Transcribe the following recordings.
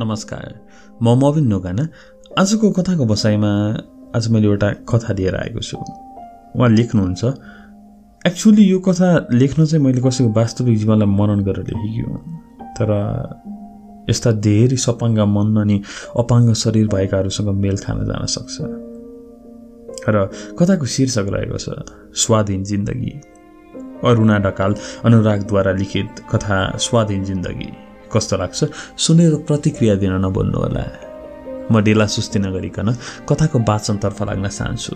नमस्कार, म मबिन ढोकाना। आजको कथाको बसाइमा आज मैले एउटा कथा लिएर आएको छु। उहाँ लेख्नुहुन्छ, एक्चुअली यो कथा लेख्न चाहिँ मैले कसैको वास्तविक जीवनलाई मनन गरेर लेखेको हो। तर यस्ता धेरै सपाङ्ग मन अनि अपाङ्ग शरीर भएकाहरूसँग मेल खान जान सक्छ। र कथाको शीर्षक रहेको छ स्वाधीन जिन्दगी। अरुणा ढकाल अनुरागद्वारा लिखित कथा स्वाधीन जिन्दगी। कस्तो लाग्छ सुनेर प्रतिक्रिया दिन नभुल्नुहोला। म ढिला सुस्ती नगरिकन कथाको वाचनतर्फ लाग्न चाहन्छु।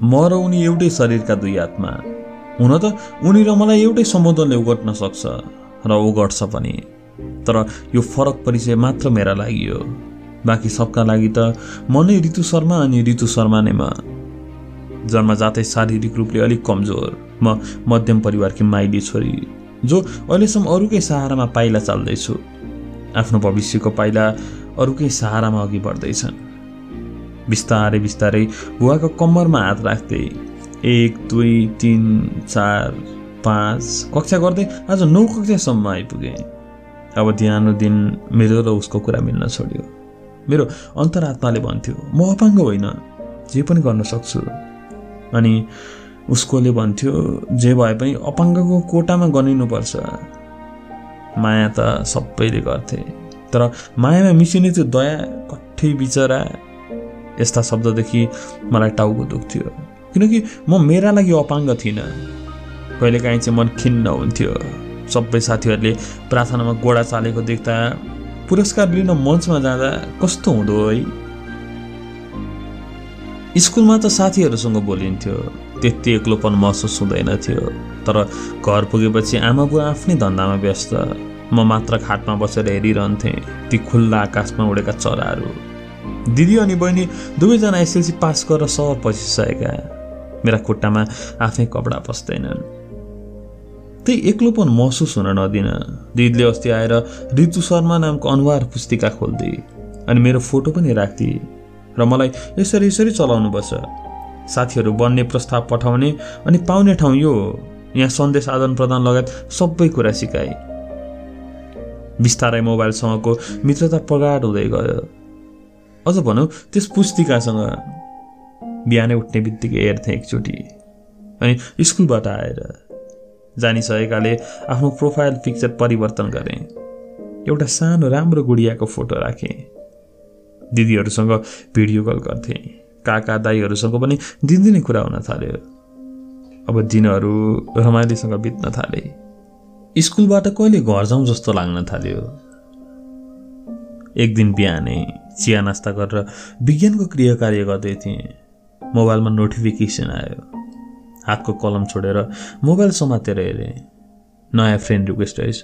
म र उनी एउटै शरीरका दुई आत्मा। हुन त उनी र मलाई एउटै सम्बोधनले उगट्न सक्छ र उगट्छ पनि। तर यो फरक परिचय मात्र मेरा लागि हो। बाँकी सबका लागि त म नै ऋतु शर्मा अनि ऋतु शर्मा नै म। जन्मजातै शारीरिक रूपले अलिक कमजोर, म मध्यम परिवारकी माइली छोरी जो अहिलेसम्म अरूकै सहारामा पाइला चाल्दैछु। आफ्नो भविष्यको पाइला अरूकै सहारामा अघि बढ्दैछन्। बिस्तारै बिस्तारै बुवाको कम्मरमा हात राख्दै 1, 2, 3, 4, 5 कक्षा गर्दै आज 9 कक्षासम्म आइपुगेँ। अब दिनानुदिन मेरो र उसको कुरा मिल्न छोड्यो। मेरो अन्तरात्माले भन्थ्यो म अपाङ्ग होइन, जे पनि गर्न सक्छु। अनि उसकोले भन्थ्यो जे भए पनि अपाङ्गको कोटामा गनिनुपर्छ। माया त सबैले गर्थे, तर मायामा मिसिने त्यो दया, कठै बिचरा, यस्ता शब्ददेखि मलाई टाउको दुख्थ्यो। किनकि म मेरा लागि अपाङ्ग थिइनँ। कहिलेकाहीँ चाहिँ मन खिन्न हुन्थ्यो। सबै साथीहरूले प्रार्थनामा गोडा चालेको देख्दा, पुरस्कार लिन मञ्चमा जाँदा कस्तो हुँदो है। स्कुलमा त साथीहरूसँग बोलिन्थ्यो, त्यति एक्लोपन महसुस हुँदैन थियो। तर घर पुगेपछि आमा बुवा आफ्नै धन्दामा व्यस्त। म मात्र खाटमा बसेर हेरिरहन्थेँ ती खुल्ला आकाशमा उडेका चराहरू। दिदी अनि बहिनी दुवैजना एसएलसी पास गरेर सहर पसिसकेका। मेरा खुट्टामा आफै कपडा पस्दैनन्। त्यही एक्लोपन महसुस हुन नदिन दिदीले अस्ति आएर ऋतु शर्मा नामको अनुहार पुस्तिका खोल्दै अनि मेरो फोटो पनि राख्थे र मलाई यसरी चलाउनुपर्छ। साथीहरू बन्ने प्रस्ताव पठाउने अनि पाउने ठाउँ यो हो। यहाँ सन्देश आदान प्रदान लगायत सबै कुरा सिकाए। बिस्तारै मोबाइलसँगको मित्रता प्रगाढ हुँदै गयो। अझ भनौँ त्यस पुस्तिकासँग बिहानै उठ्ने बित्तिकै हेर्थेँ एकचोटि। अनि स्कुलबाट आएर जानिसकेकाले आफ्नो प्रोफाइल पिक्चर परिवर्तन गरेँ। एउटा सानो राम्रो गुडियाको फोटो राखेँ। दिदीहरूसँग भिडियो कल गर्थेँ। काका दाईहरूसँग पनि दिनदिनै कुरा हुन थाल्यो। अब दिनहरू रमाइलोसँग बित्न थाले। स्कुलबाट कहिले घर जाउँ जस्तो लाग्न थाल्यो। एक दिन बिहानै चिया नास्ता गरेर विज्ञानको क्रियाकार्य गर्दै थिएँ। मोबाइलमा नोटिफिकेसन आयो। हातको कलम छोडेर मोबाइल समातेर हेरेँ। नयाँ फ्रेन्ड रिक्वेस्ट रहेछ।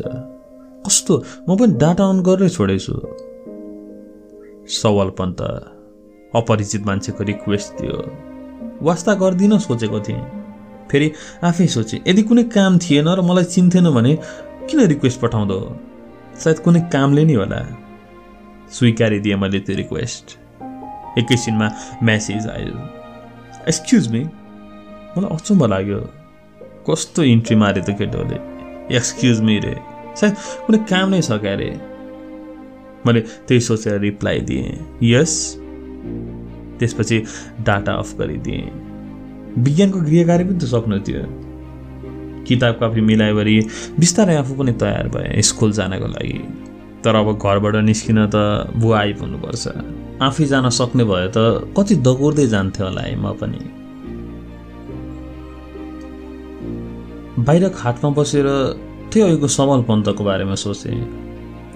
कस्तो, म पनि डाटा अन गरेर छोडेछु। सवाल पन्त अपरिचित मान्छेको रिक्वेस्ट थियो। वास्ता गर्दिन सोचेको थिएँ। फेरि आफै सोचेँ यदि कुनै काम थिएन र मलाई चिन्थेन भने किन रिक्वेस्ट पठाउँदो। सायद कुनै कामले नै होला। स्वीकारिदिएँ मैले त्यो रिक्वेस्ट। एकैछिनमा म्यासेज आयो, एक्सक्युज मी। मलाई अचम्म लाग्यो, कस्तो इन्ट्री मारे त केटोले। एक्सक्युज मी रे, सायद कुनै काम नै छ क्या रे। मैले त्यही सोचेर रिप्लाई दिएँ, यस। त्यसपछि डाटा अफ गरिदिएँ। विज्ञानको गृहकार्य पनि त सक्नु थियो। किताब कपी मिलाइवरी बिस्तारै आफू पनि तयार भएँ स्कुल जानको लागि। तर अब घरबाट निस्किन त बुवा आइपुग्नुपर्छ। आफै जान सक्ने भयो त कति दगुर्दै जान्थ्यो होला है म पनि। बाहिर खाटमा बसेर त्यही अहिलेको समल पन्तको बारेमा सोचेँ।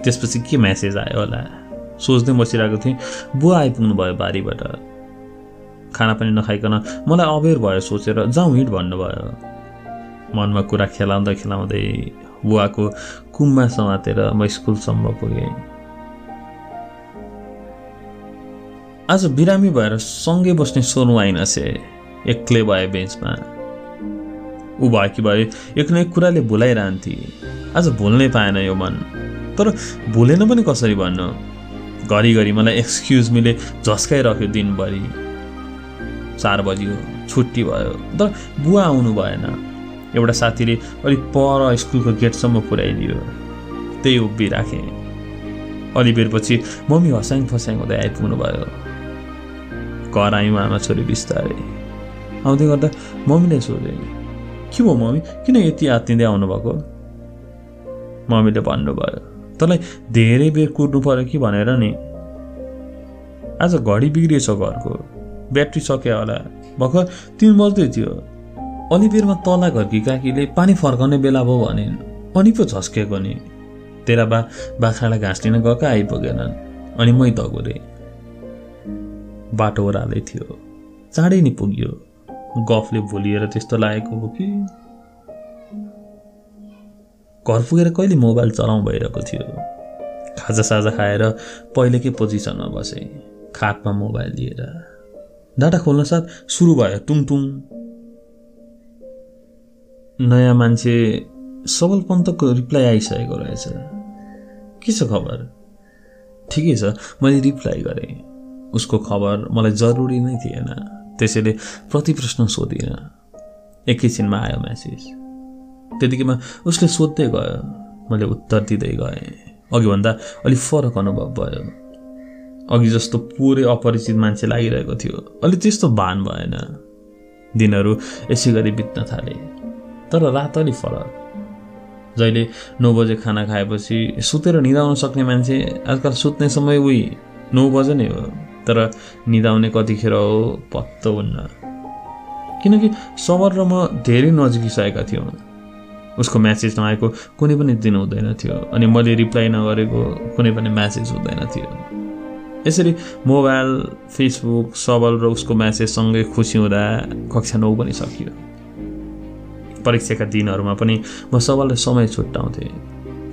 त्यसपछि के म्यासेज आयो होला सोच्दै बसिरहेको थिएँ। बुवा आइपुग्नु भयो बारीबाट। खाना पनि नखाइकन मलाई अबेर भयो सोचेर जाउँ हिँड भन्नुभयो। मनमा कुरा खेलाउँदै खेलाउँदै बुवाको कुममा समातेर म स्कुलसम्म पुगेँ। आज बिरामी भएर सँगै बस्ने सोनु आइनसे। एक्लै भए बेन्चमा ऊ भएकी भए एक न एक कुराले भुलाइरहन्थे। आज भुल्नै पाएन यो मन। तर भुलेन पनि कसरी भन्नु। घरिघरि मलाई एक्सक्युज मीले झस्काइरह्यो दिनभरि। 4 बज्यो, छुट्टी भयो, तर बुवा आउनु भएन। एउटा साथीले अलि पर स्कुलको गेटसम्म पुर्याइदियो, त्यही उभिराखेँ। अलि बेरपछि मम्मी हँस्याङ फस्याङ हुँदै आइपुग्नु भयो। घर आयौँ आमा छोरी बिस्तारै। आउँदै गर्दा मम्मीले सोधे, के भयो मम्मी, किन यति आत्तिँदै आउनुभएको? मम्मीले भन्नुभयो, तँलाई धेरै बेर कुर्नु पर्यो कि भनेर नि। आज घडी बिग्रिएछ घरको, ब्याट्री सक्यो होला। भर्खर 3 बज्दै थियो। अलि बेरमा तला घरकी काकीले पानी फर्काउने बेला भयो भनिन्। अनि पो झस्केको नि। तेरा बाख्रालाई घाँस लिन गएका आइपुगेनन्। अनि मै दगुरे। बाटो ओह्रालै थियो, चाँडै नि पुग्यो। गफले भुलिएर त्यस्तो लागेको हो कि। घर पुगेर कहिले मोबाइल चलाउँ भइरहेको थियो। खाजासाजा खाएर पहिलेकै पोजिसनमा बसे, खाटमा मोबाइल लिएर। डाटा खोल्न साथ सुरु भयो टुङटुङ। नयाँ मान्छे सबल पन्तको रिप्लाई आइसकेको रहेछ। के छ खबर? ठिकै छ, मैले रिप्लाई गरेँ। उसको खबर मलाई जरुरी नै थिएन, त्यसैले प्रति प्रश्न सोधिनँ। एकैछिनमा आयो मेसेज। त्यतिकैमा उसले सोध्दै गयो, मैले उत्तर दिँदै गएँ। अघिभन्दा अलि फरक अनुभव भयो। अघि जस्तो पुरै अपरिचित मान्छे लागिरहेको थियो, अलि त्यस्तो भान भएन। दिनहरू यसै गरी बित्न थाले, तर रात अलि फरक। जहिले 9 बजे खाना खाएपछि सुतेर निदाउन सक्ने मान्छे आजकल सुत्ने समय उही 9 बजे नै हो, तर निदाउने कतिखेर हो पत्तो हुन्न। किनकि सबर र म धेरै नजिकिसकेका थियौँ। उसको म्यासेज नआएको कुनै पनि दिन हुँदैन थियो, अनि मैले रिप्लाई नगरेको कुनै पनि म्यासेज हुँदैन थियो। यसरी मोबाइल, फेसबुक, सबल र उसको म्यासेजसँगै खुसी हुँदा कक्षा 9 पनि सकियो। परीक्षाका दिनहरूमा पनि म सबललाई समय छुट्याउँथेँ,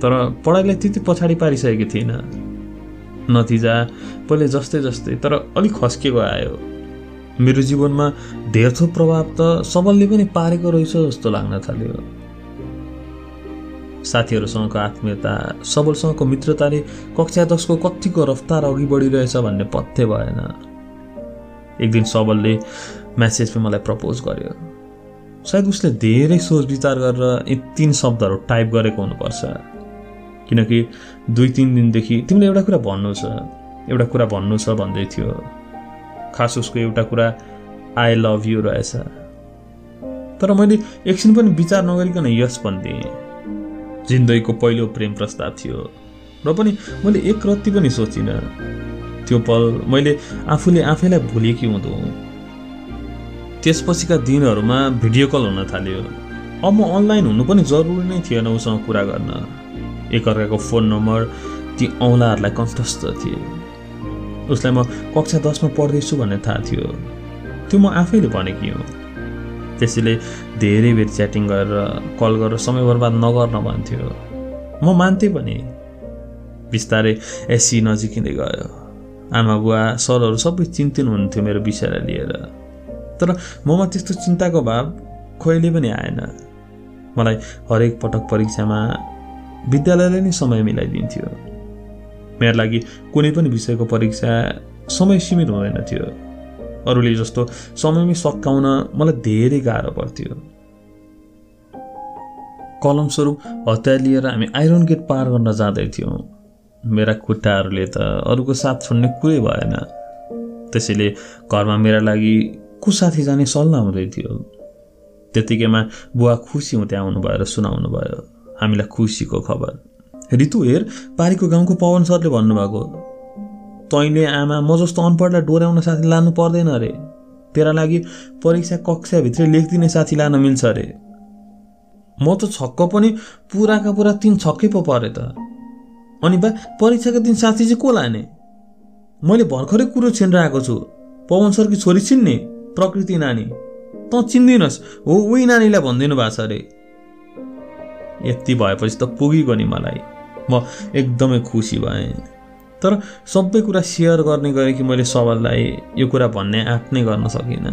तर पढाइलाई त्यति पछाडि पारिसकेको थिइनँ। नतिजा पहिले जस्तै जस्तै तर अलिक खस्किएको आयो। मेरो जीवनमा धेरथो प्रभाव त सबलले पनि पारेको रहेछ जस्तो लाग्न थाल्यो। साथीहरूसँगको आत्मीयता, सबलसँगको मित्रताले कक्षा 10 को कतिको रफ्तार अघि बढिरहेछ भन्ने पत्ते भएन। एक दिन सबलले म्यासेजमा मलाई प्रपोज गर्यो। सायद उसले धेरै सोच विचार गरेर यी 3 शब्दहरू टाइप गरेको हुनुपर्छ, किनकि 2-3 दिनदेखि तिमीले एउटा कुरा भन्नु छ भन्दै थियो। खास उसको एउटा कुरा आई लभ यु रहेछ। तर मैले एकछिन पनि विचार नगरिकन यस भनिदिएँ। जिन्दगीको पहिलो प्रेम प्रस्ताव थियो र पनि मैले एक रत्ती पनि सोचिनँ। त्यो पल मैले आफैलाई भुलेकी हुँदो। त्यसपछिका दिनहरूमा भिडियो कल हुन थाल्यो। अब म अनलाइन हुनु पनि जरुरी नै थिएन उसँग कुरा गर्न। एकअर्काको फोन नम्बर ती औँलाहरूलाई कन्ठस्थ थिए। उसलाई म कक्षा 10 मा पढ्दैछु भन्ने थाहा थियो। त्यो म आफैले भनेकी हुँ। त्यसैले धेरै बेर च्याटिङ गरेर कल गरेर समय बर्बाद नगर्न भन्थ्यो। म मान्थे पनि। बिस्तारै एसी नजिकिँदै गयो। आमा बुवा सरहरू सबै चिन्तित हुन्थ्यो मेरो विषयलाई लिएर, तर ममा त्यस्तो चिन्ताको भाव कहिले पनि आएन। मलाई हरेक पटक परीक्षामा विद्यालयले नै समय मिलाइदिन्थ्यो। मेरो लागि कुनै पनि विषयको परीक्षा समय सीमित हुँदैन थियो। अरूले जस्तो समयमै सकाउन मलाई धेरै गाह्रो पर्थ्यो। कलम स्वरूप हतियार लिएर हामी आइरन गेट पार गर्न जाँदै थियौँ। मेरा खुट्टाहरूले त अरूको साथ छोड्ने कुरै भएन। त्यसैले घरमा मेरा लागि को साथी जाने सल्लाह हुँदै थियो। त्यतिकैमा बुवा खुसी हुँदै आउनुभयो र सुनाउनु भयो हामीलाई खुसीको खबर। ऋतु हेर, पारीको गाउँको पवन सरले भन्नुभएको, तैँले आमा म जस्तो अनपढलाई डोर्याउन साथी लानु पर्दैन अरे। तेरा लागि परीक्षा कक्षाभित्रै लेखिदिने साथी लान मिल्छ अरे। म त छक्क पनि पुराका पुरा 3 छक्कै पो परे त। अनि बा परीक्षाको दिन साथी चाहिँ को लाने? मैले भर्खरै कुरो छिनिरहेको छु। पवन सरकी छोरी चिन्ने, प्रकृति नानी। त चिन्दिनस् हो, उही नानीलाई भनिदिनु भएको छ अरे। यति भएपछि त पुगिगयो नि मलाई। म एकदमै खुसी भएँ। तर सबै कुरा सेयर गर्ने गरे कि मैले सबललाई यो कुरा भन्ने आँट नै गर्न सकिनँ।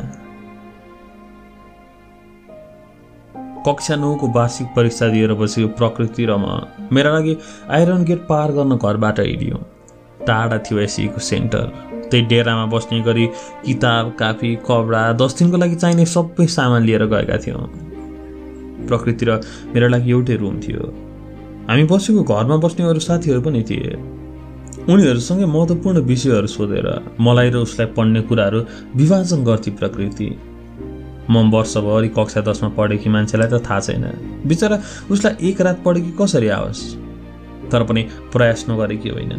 कक्षा 9 को वार्षिक परीक्षा दिएर बसेको प्रकृति र म मेरा लागि आइरन गेट पार गर्न घरबाट हिँड्यौँ। टाढा थियो एसीको सेन्टर। त्यही डेरामा बस्ने गरी किताब कापी कपडा 10 दिनको लागि चाहिने सबै सामान लिएर गएका थियौँ। प्रकृति र मेरो लागि एउटै रुम थियो। हामी बसेको घरमा बस्ने अरू साथीहरू पनि थिए। उनीहरूसँगै महत्त्वपूर्ण विषयहरू सोधेर मलाई र उसलाई पढ्ने कुराहरू विभाजन गर्थे प्रकृति। म वर्षभरि कक्षा 10 मा पढेकी मान्छेलाई त थाहा छैन, बिचरा उसलाई एक रात पढेकी कसरी आओस्। तर पनि प्रयास नगरेकी होइन।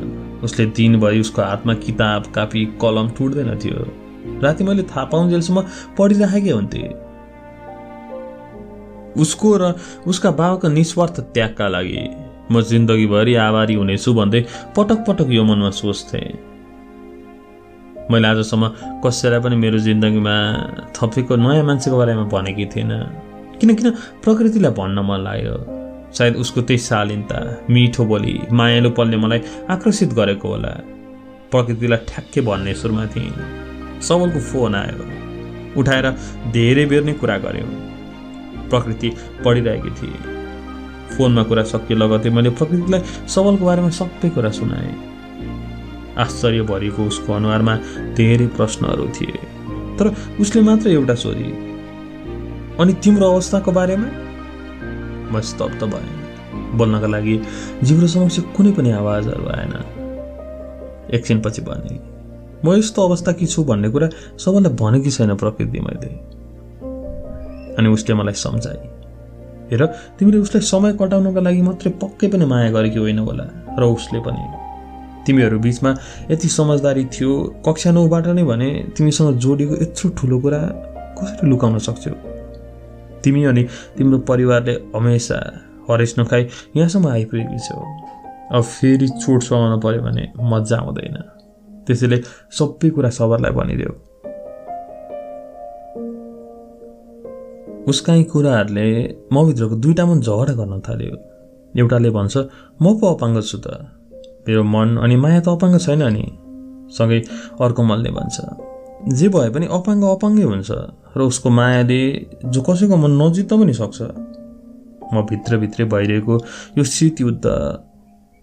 उसले दिनभरि उसको हातमा किताब कापी कलम टुट्दैन थियो। राति मैले थाहा पाउन्जेलसम्म पढिराखेकै हुन्थे। उसको र उसका बाबाको निस्वार्थ त्यागका लागि म जिन्दगीभरि आभारी हुनेछु भन्दै पटक पटक यो मनमा सोच्थेँ। मैले आजसम्म कसैलाई पनि मेरो जिन्दगीमा थपेको नयाँ मान्छेको बारेमा भनेकी थिएन, किन प्रकृतिलाई भन्न मन लाग्यो। सायद उसको त्यही शालीनता, मिठो बोली, मायालु पलले मलाई आकर्षित गरेको होला। प्रकृतिलाई ठ्याक्कै भन्ने सुरुमा थिएँ। सबलको फोन आयो। उठाएर धेरै बेर नै कुरा गऱ्यौँ। प्रकृति पढिरहेकी थिए। फोनमा कुरा सकियो लगतै मैले प्रकृतिलाई सबलको बारेमा सबै कुरा सुनाएँ। आश्चर्य भरिको उसको अनुहारमा धेरै प्रश्नहरू थिए, तर उसले मात्र एउटा सोधी, अनि तिम्रो अवस्थाको बारेमा? म स्तब्ध भएँ। बोल्नका लागि जिब्रो समक्ष कुनै पनि आवाजहरू आएन। एकछिनपछि भने, म यस्तो अवस्था कि छु भन्ने कुरा सबैलाई भनेकी छैन प्रकृति मैले। अनि उसले मलाई सम्झाए, हेर तिमीले उसलाई समय कटाउनका लागि मात्रै पक्कै पनि माया गरेकी होइन होला, र उसले पनि। तिमीहरू बीचमा यति समझदारी थियो, कक्षा 9बाट नै भने तिमीसँग जोडिएको यत्रो ठुलो कुरा कसरी लुकाउन सक्छौ? तिमी अनि तिम्रो परिवारले हमेसा हरेस नखाई यहाँसम्म आइपुगेकी छौ। अब फेरि चोट सुहाउन पर्यो भने मजा आउँदैन। त्यसैले सबै कुरा सबरलाई भनिदेऊ। उसका यी कुराहरूले मभित्रको दुईटा मन झगडा गर्न थाल्यो। एउटाले भन्छ म पो अपाङ्ग छु त, मेरो मन अनि माया त अपाङ्ग छैन नि। सँगै अर्को मनले भन्छ जे भए पनि अपाङ्ग अपाङ्गै हुन्छ, र उसको मायाले जो कसैको मन नजित्न पनि सक्छ। म भित्रभित्रै भइरहेको यो शीत युद्ध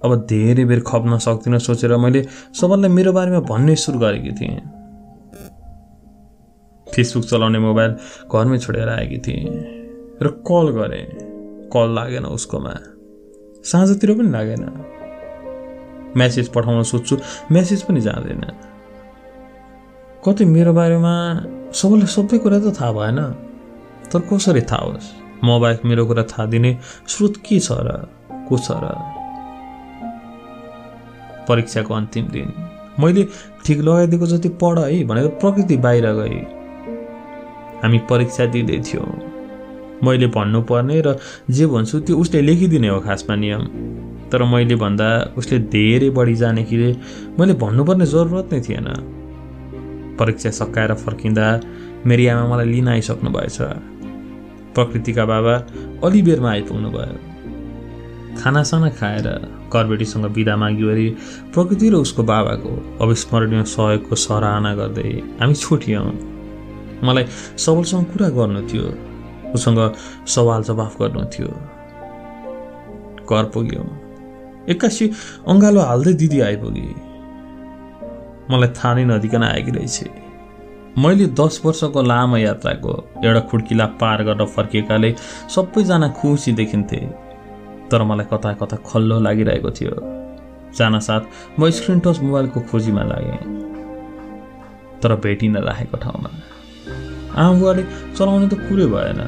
अब धेरै बेर खप्न सक्दिनँ सोचेर मैले सबैलाई मेरो बारेमा भन्ने सुरु गरेकी थिएँ। फेसबुक चलाउने मोबाइल घरमै छोडेर आएकी थिएँ र कल गरेँ। कल लागेन उसकोमा, साँझतिर पनि लागेन। मेसेज पठाउन सोध्छु, मेसेज पनि जाँदैन। कतै मेरो बारेमा सबैलाई सबै कुरा त थाहा भएन, तर कसरी थाहा होस्? म बाहेक मेरो कुरा थाहा दिने स्रोत के छ र को छ र? परीक्षाको अन्तिम दिन मैले ठिक लगाइदिएको जति पढ है भनेर प्रकृति बाहिर गई। हामी परीक्षा दिँदै थियौँ। मैले भन्नुपर्ने र जे भन्छु त्यो उसले लेखिदिने हो खासमा नियम, तर मैले भन्दा उसले धेरै बढी जाने कि मैले भन्नुपर्ने जरुरत नै थिएन। परीक्षा सकाएर फर्किँदा मेरी आमा मलाई लिन आइसक्नु भएछ। प्रकृतिका बाबा अलि बेरमा आइपुग्नु भयो। खानासाना खाएर घरबेटीसँग बिदा माग्यो अरे प्रकृति र उसको बाबाको अविस्मरणीय सहयोगको सराहना गर्दै हामी छुट्यौँ। मलाई सबलसँग कुरा गर्नु थियो, उसँग सवाल जवाफ गर्नु थियो। घर पुग्यौँ। एक्कासी अँगालो हाल्दै दिदी आइपुगे। मलाई थाहा नै नदिकन आएकी रहेछ। मैले 10 वर्षको लामो यात्राको एउटा खुड्किला पार गर्न फर्किएकाले सबैजना खुसी देखिन्थे, तर मलाई कता कता खल्लो लागिरहेको थियो। जानासाथ म स्क्रिन टच मोबाइलको खोजीमा लागेँ, तर भेटिन राखेको ठाउँमा। आमाबुवाले चलाउनु त कुरै भएन।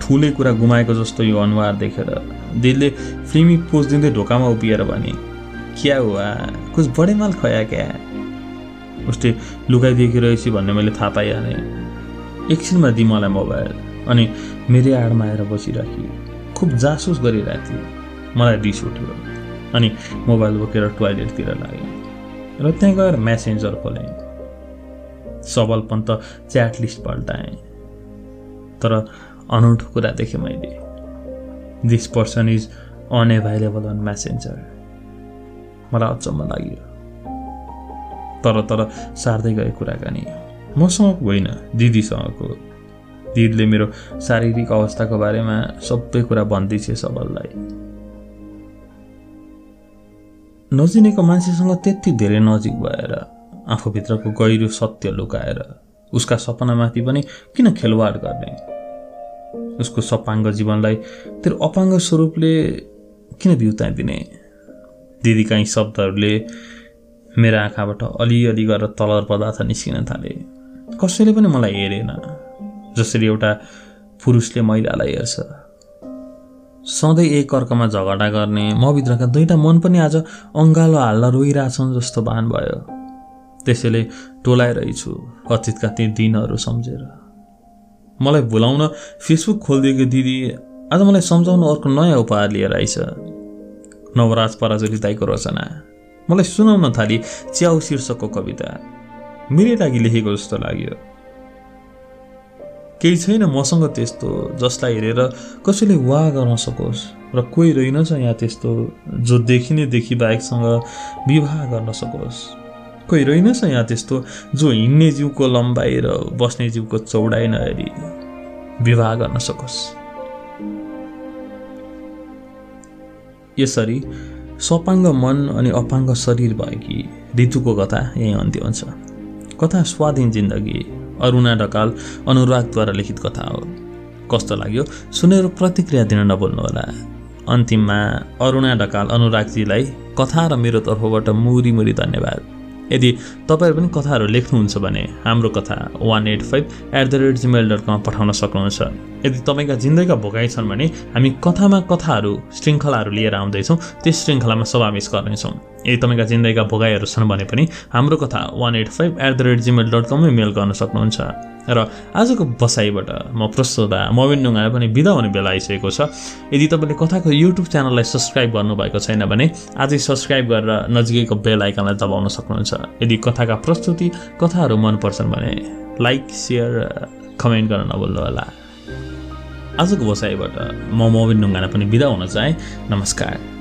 ठुलै कुरा गुमाएको जस्तो यो अनुहार देखेर दिदीले फिल्मी पोज दिँदै ढोकामा उभिएर भने, क्या हुआ, कुछ बडे माल खया क्या? उसले लुकाइदिएकी रहेछ भन्ने मैले थाहा पाइहालेँ। एकछिनमा दिई मलाई मोबाइल अनि मेरै आडमा आएर बसिराखी खुब जासुस गरिरहेको थिएँ। मलाई रिस उठ्यो अनि मोबाइल बोकेर टोयलेटतिर लागेँ र त्यहाँ गएर मेसेन्जर खोलेँ। सबलपन्त च्याट लिस्ट पल्टाएँ, तर अनौठो कुरा देखेँ मैले। This person is unavailable on Messenger. मलाई अचम्म लाग्यो। तर सार्दै गए कुराकानी। मसँगको होइन, दिदीसँगको। दिदीले मेरो शारीरिक अवस्थाको बारेमा सबै कुरा भन्दैछ सबललाई। नजिनेको मान्छेसँग त्यति धेरै नजिक भएर आफूभित्रको गहिरो सत्य लुकाएर उसका सपनामाथि पनि किन खेलवाड गर्ने? उसको सपाङ्ग जीवनलाई तेरो अपाङ्ग स्वरूपले किन बिउताइदिने? दिदीका यी शब्दहरूले मेरा आँखाबाट अलिअलि गरेर तलर पदार्थ निस्किन थाले। कसैले पनि मलाई हेरेन जसरी एउटा पुरुषले महिलालाई हेर्छ। सधैँ एक अर्कामा झगडा गर्ने मभित्रका दुईटा मन पनि आज अङ्गालो हाल्न रोइरहेछन् जस्तो भान भयो। त्यसैले टोलाइरहेछु अतीतका ती दिनहरू सम्झेर। मलाई भुलाउन फेसबुक खोलिदिएको दिदी आज मलाई सम्झाउन अर्को नयाँ उपहार लिएर आइछ। नवराज पराजुली दाइको रचना मलाई सुनाउन थाली च्याउ शीर्षकको कविता। मेरै लागि लेखेको जस्तो लाग्यो। केही छैन मसँग त्यस्तो जसलाई हेरेर कसैले वाह गर्न सकोस् र कोही रहेनछ यहाँ त्यस्तो जो देखिने देखि बाहेकसँग विवाह गर्न सकोस्। कोही रहेनछ यहाँ त्यस्तो जो हिँड्ने जिउको लम्बाइ र बस्ने जिउको चौडाइ नहेरी विवाह गर्न सकोस्। यसरी सपाङ्ग मन अनि अपाङ्ग शरीर भएकी ऋतुको कथा यही अन्त्य हुन्छ। कथा स्वाधीन जिन्दगी अरुणा ढकाल अनुरागद्वारा लिखित कथा हो। कस्तो लाग्यो सुनेर प्रतिक्रिया दिन नभुल्नुहोला। अन्तिममा अरुणा ढकाल अनुरागजीलाई कथा र मेरो तर्फबाट मुरी मुरी धन्यवाद। यदि तपाईहरु पनि कथाहरू लेख्नुहुन्छ भने हाम्रो कथा 185@gmail.com पठाउन सक्नुहुन्छ। यदि तपाईका जिन्दगीका भोगाइ छन् भने हामी कथामा कथाहरू श्रृङ्खलाहरू लिएर आउँदैछौँ, त्यस श्रृङ्खलामा समावेश गर्नेछौँ। यदि तपाईका जिन्दगीका भोगाइहरू छन् भने पनि हाम्रो कथा 185@gmail.com मा मेल गर्न सक्नुहुन्छ। र आजको बसाइबाट म प्रस्तुता मोबिन ढुङ्गाना पनि बिदा हुने बेला आइसकेको छ। यदि तपाईले कथाको युट्युब च्यानललाई सब्स्क्राइब गर्नुभएको छैन भने आजै सब्स्क्राइब गरेर नजिकैको बेल आइकनलाई दबाउन सक्नुहुन्छ। यदि कथाका प्रस्तुति कथाहरू मन पर्छन् भने लाइक शेयर कमेन्ट गर्न नभुल्नुहोला। आजको बसाइबाट म मोबिन ढुङ्गाना पनि बिदा हुन चाहे। नमस्कार।